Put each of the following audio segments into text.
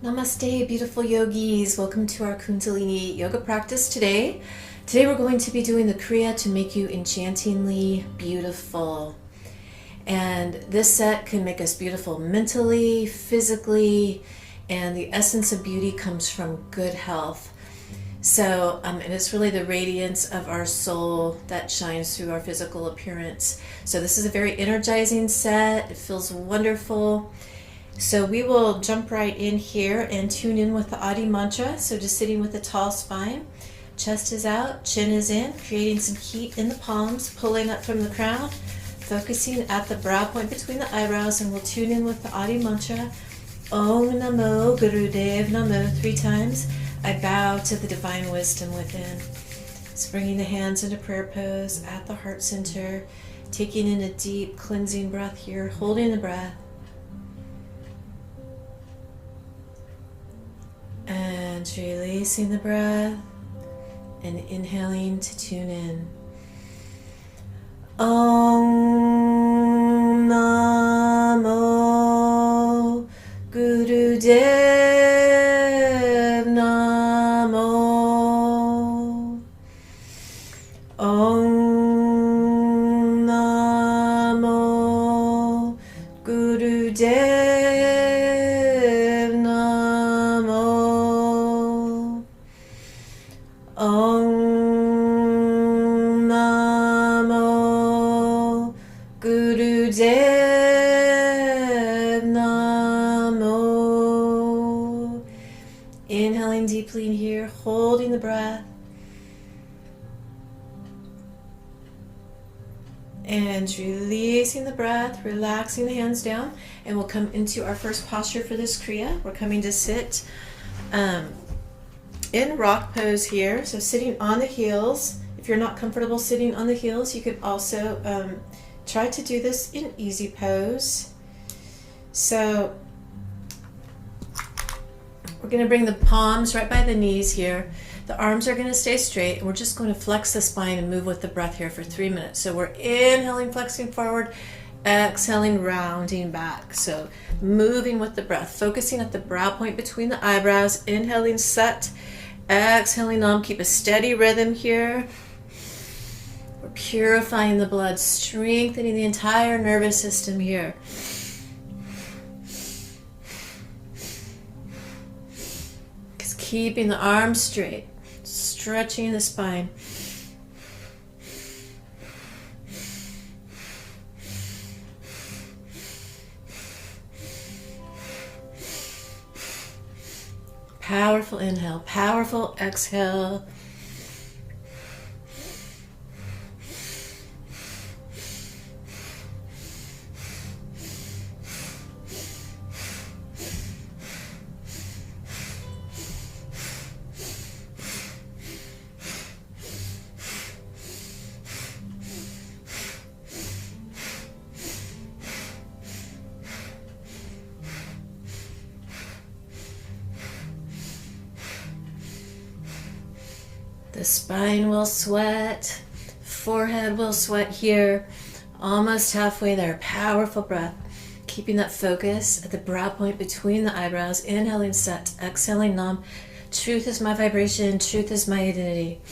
Namaste, beautiful yogis. Welcome to our Kundalini yoga practice today. Today we're going to be doing the Kriya to make you enchantingly beautiful. And this set can make us beautiful mentally, physically, and the essence of beauty comes from good health. So, and it's really the radiance of our soul that shines through our physical appearance. So this is a very energizing set. It feels wonderful. So we will jump right in here and tune in with the Adi mantra. So just sitting with a tall spine, chest is out, chin is in, creating some heat in the palms, pulling up from the crown, focusing at the brow point between the eyebrows, and we'll tune in with the Adi mantra. Om Namo Gurudev Namo 3 times. I bow to the divine wisdom within. So bringing the hands into prayer pose at the heart center, taking in a deep cleansing breath here, holding the breath. And releasing the breath and inhaling to tune in. Om Namo Gurudev Namo. Om Namo Gurudev. Om Namo Gurudev Namo. Inhaling deeply in here, holding the breath. And releasing the breath, relaxing the hands down, and we'll come into our first posture for this Kriya. We're coming to sit in rock pose here, so sitting on the heels. If you're not comfortable sitting on the heels, you could also try to do this in easy pose. So we're going to bring the palms right by the knees here. The arms are going to stay straight, and we're just going to flex the spine and move with the breath here for 3 minutes. So we're inhaling, flexing forward, exhaling, rounding back. So moving with the breath, focusing at the brow point between the eyebrows, inhaling, set. Exhaling, Nam. Keep a steady rhythm here. We're purifying the blood, strengthening the entire nervous system here. Just keeping the arms straight, stretching the spine. Powerful inhale, powerful exhale. The spine will sweat, forehead will sweat here, almost halfway there. Powerful breath, keeping that focus at the brow point between the eyebrows, inhaling, set, exhaling, Nam. Truth is my vibration, truth is my identity.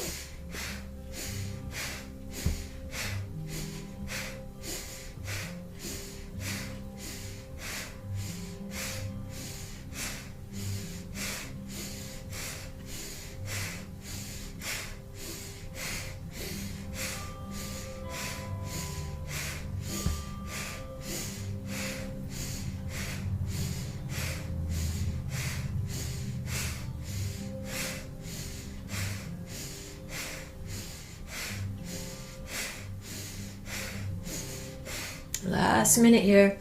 Last minute here.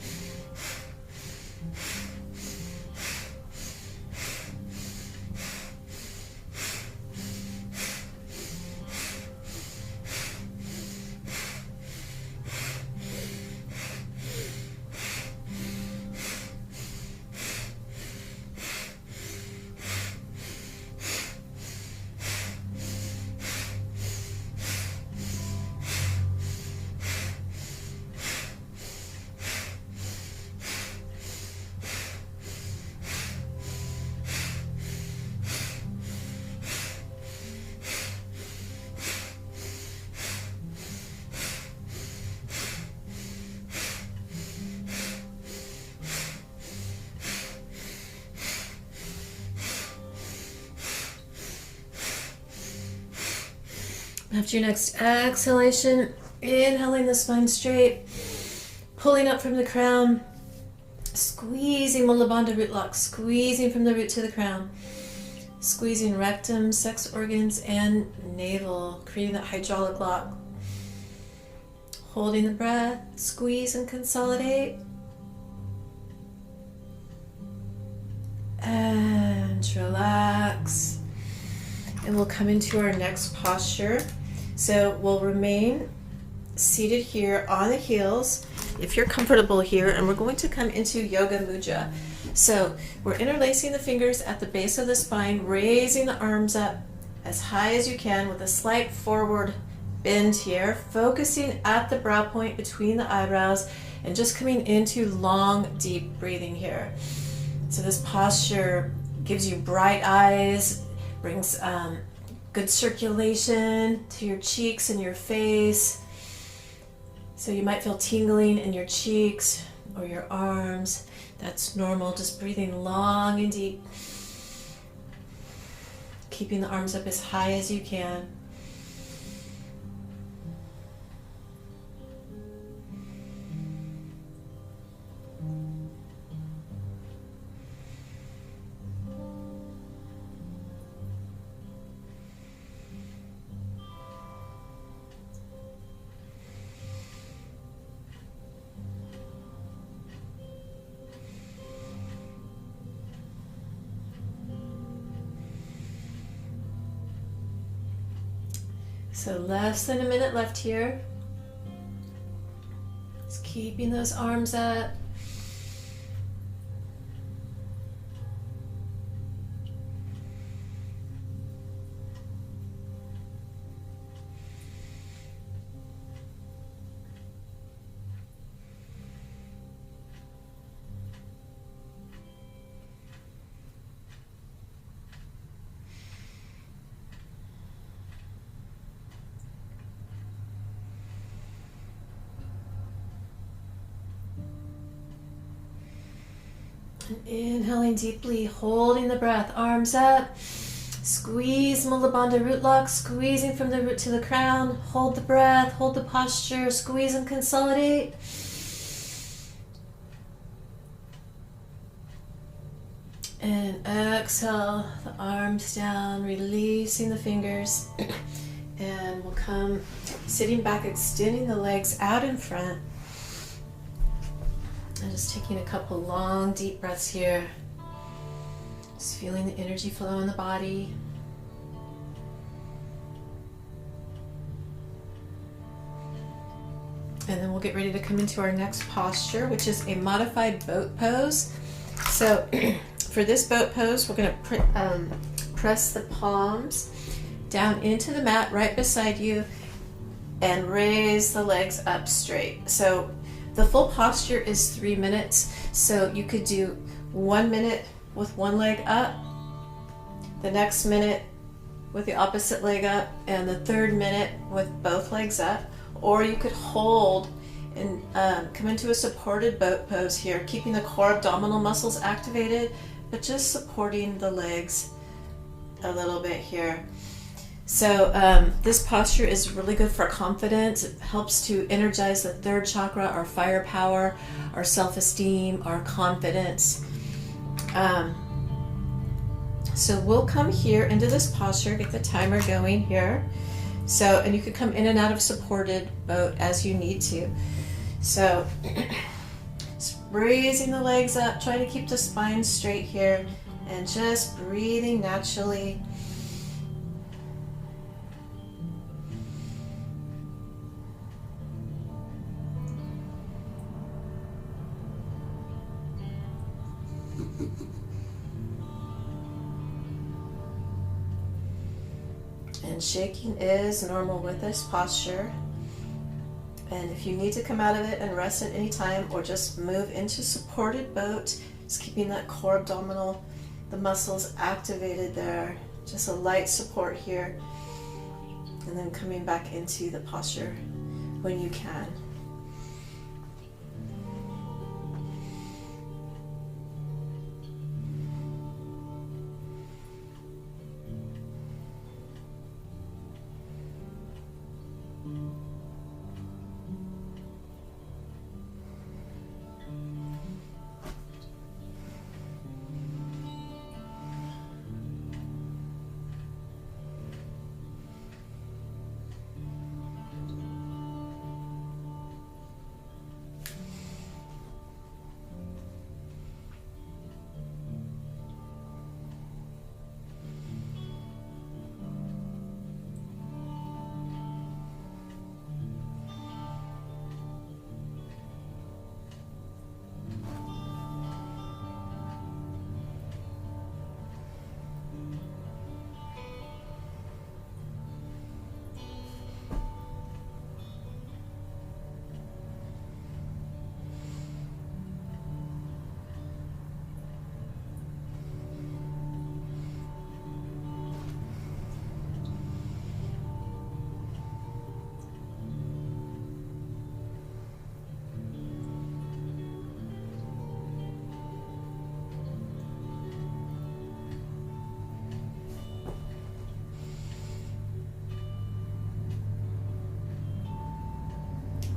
After your next exhalation, inhaling the spine straight, pulling up from the crown, squeezing Mula Bandha root lock, squeezing from the root to the crown, squeezing rectum, sex organs, and navel, creating that hydraulic lock. Holding the breath, squeeze and consolidate. And relax. And we'll come into our next posture. So we'll remain seated here on the heels, if you're comfortable here, and we're going to come into Yoga Mudra. So we're interlacing the fingers at the base of the spine, raising the arms up as high as you can with a slight forward bend here, focusing at the brow point between the eyebrows, and just coming into long, deep breathing here. So this posture gives you bright eyes, brings good circulation to your cheeks and your face. So you might feel tingling in your cheeks or your arms. That's normal, just breathing long and deep. Keeping the arms up as high as you can. So less than a minute left here. Just keeping those arms up. And inhaling deeply, holding the breath, arms up. Squeeze Mula Bandha root lock, squeezing from the root to the crown. Hold the breath, hold the posture, squeeze and consolidate. And exhale the arms down, releasing the fingers. And we'll come sitting back, extending the legs out in front. And just taking a couple long, deep breaths here. Just feeling the energy flow in the body. And then we'll get ready to come into our next posture, which is a modified boat pose. So for this boat pose, we're going to press the palms down into the mat right beside you and raise the legs up straight. So the full posture is 3 minutes, so you could do 1 minute with one leg up, the next minute with the opposite leg up, and the third minute with both legs up. Or you could hold and come into a supported boat pose here, keeping the core abdominal muscles activated, but just supporting the legs a little bit here. So this posture is really good for confidence. It helps to energize the third chakra, our firepower, our self-esteem, our confidence. So we'll come here into this posture, get the timer going here. So, and you could come in and out of supported boat as you need to. So just raising the legs up, trying to keep the spine straight here, and just breathing naturally. And shaking is normal with this posture. And if you need to come out of it and rest at any time, or just move into supported boat, just keeping that core abdominal, the muscles activated there, just a light support here, and then coming back into the posture when you can.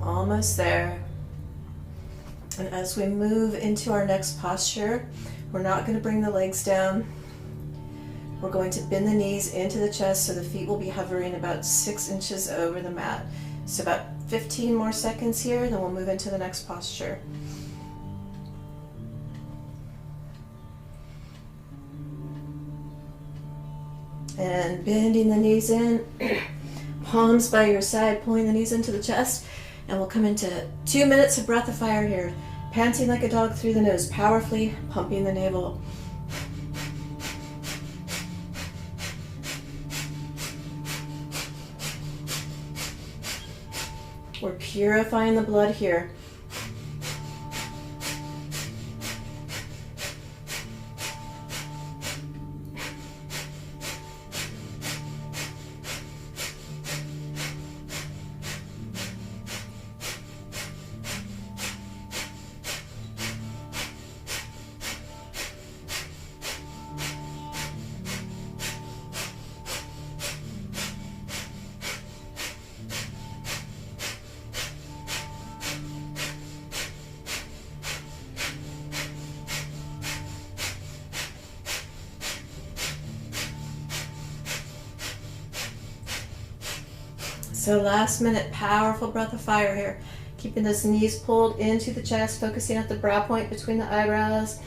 Almost there. And as we move into our next posture, we're not going to bring the legs down. We're going to bend the knees into the chest so the feet will be hovering about 6 inches over the mat. So about 15 more seconds here, then we'll move into the next posture. And bending the knees in, palms by your side, pulling the knees into the chest. And we'll come into 2 minutes of breath of fire here. Panting like a dog through the nose, powerfully pumping the navel. We're purifying the blood here. So last minute, powerful breath of fire here. Keeping those knees pulled into the chest, focusing at the brow point between the eyebrows.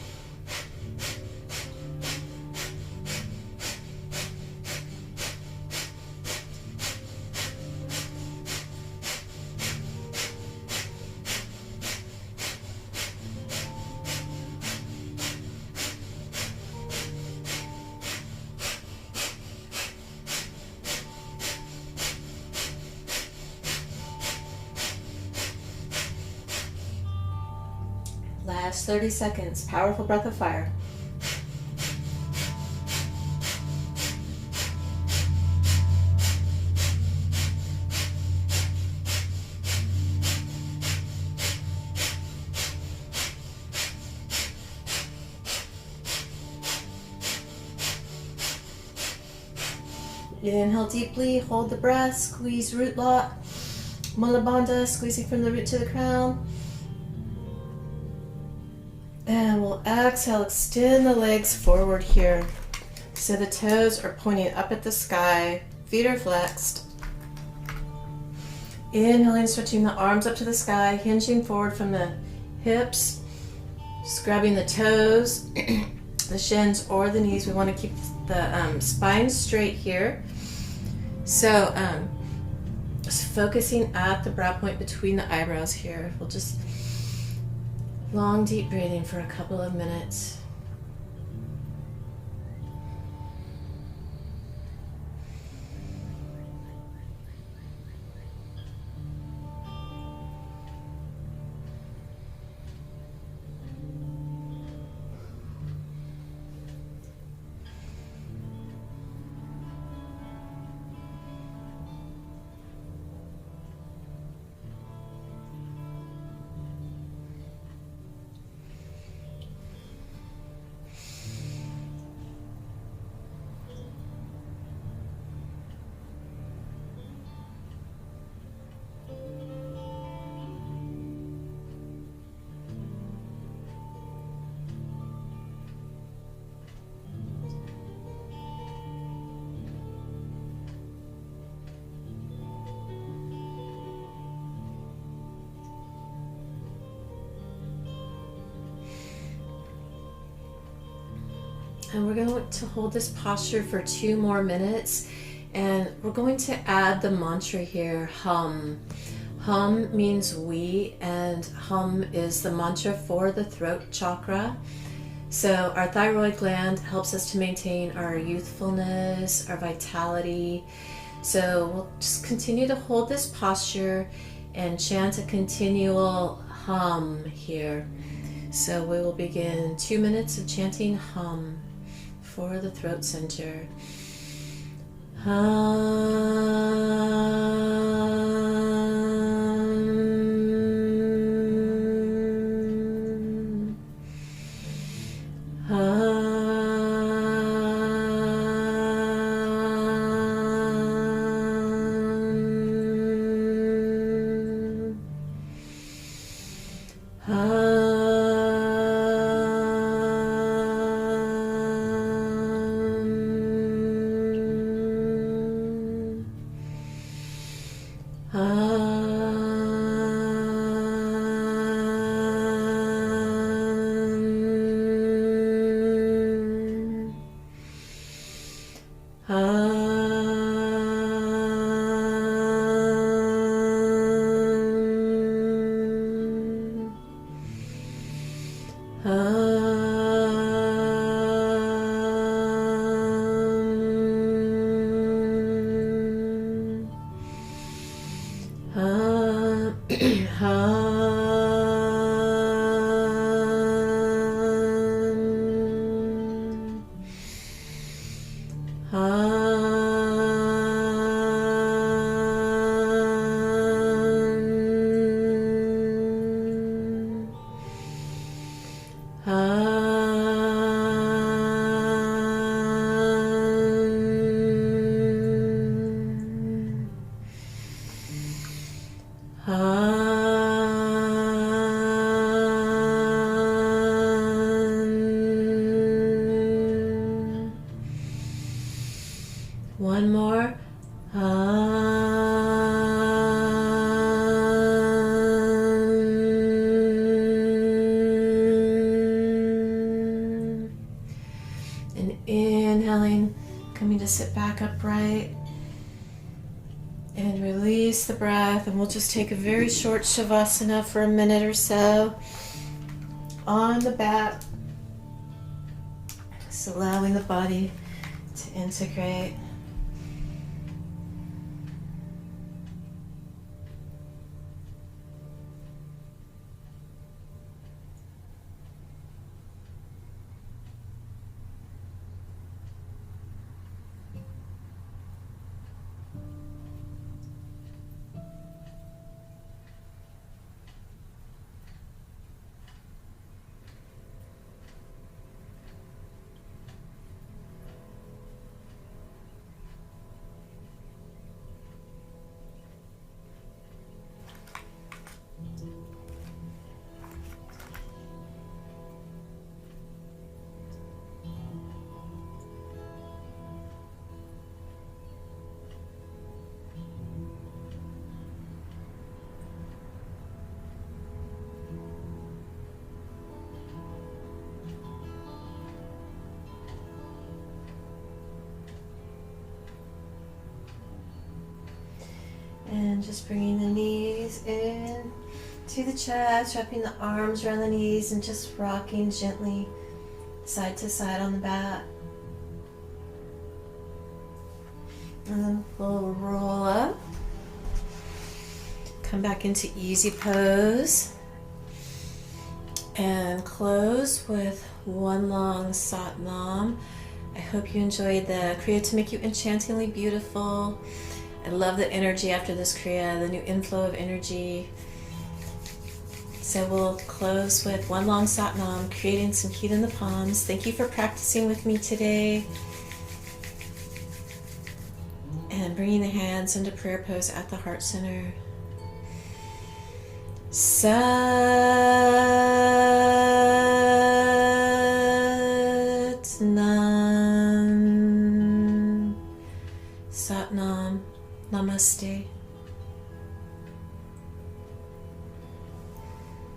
Last 30 seconds, powerful breath of fire. Inhale deeply, hold the breath, squeeze root lock, Mula Bandha, squeezing from the root to the crown. And we'll exhale, extend the legs forward here. So the toes are pointing up at the sky, feet are flexed. Inhaling, stretching the arms up to the sky, hinging forward from the hips, just grabbing the toes, the shins or the knees. We want to keep the spine straight here. So just focusing at the brow point between the eyebrows here. We'll just long, deep breathing for a couple of minutes. And we're going to hold this posture for 2 more minutes, and we're going to add the mantra here, hum. Hum means we, and hum is the mantra for the throat chakra. So our thyroid gland helps us to maintain our youthfulness, our vitality. So we'll just continue to hold this posture and chant a continual hum here. So we will begin 2 minutes of chanting hum for the throat center. Hum. Hum. One more. And inhaling, coming to sit back upright. And release the breath. And we'll just take a very short shavasana for a minute or so on the back. Just allowing the body to integrate. And just bringing the knees in to the chest, wrapping the arms around the knees and just rocking gently side to side on the back. And then we'll roll up. Come back into easy pose. And close with one long Sat Nam. I hope you enjoyed the Kriya to make you enchantingly beautiful. I love the energy after this Kriya, the new inflow of energy. So we'll close with one long Sat Nam, creating some heat in the palms. Thank you for practicing with me today. And bringing the hands into prayer pose at the heart center. Sat Nam. Sat Nam. Namaste.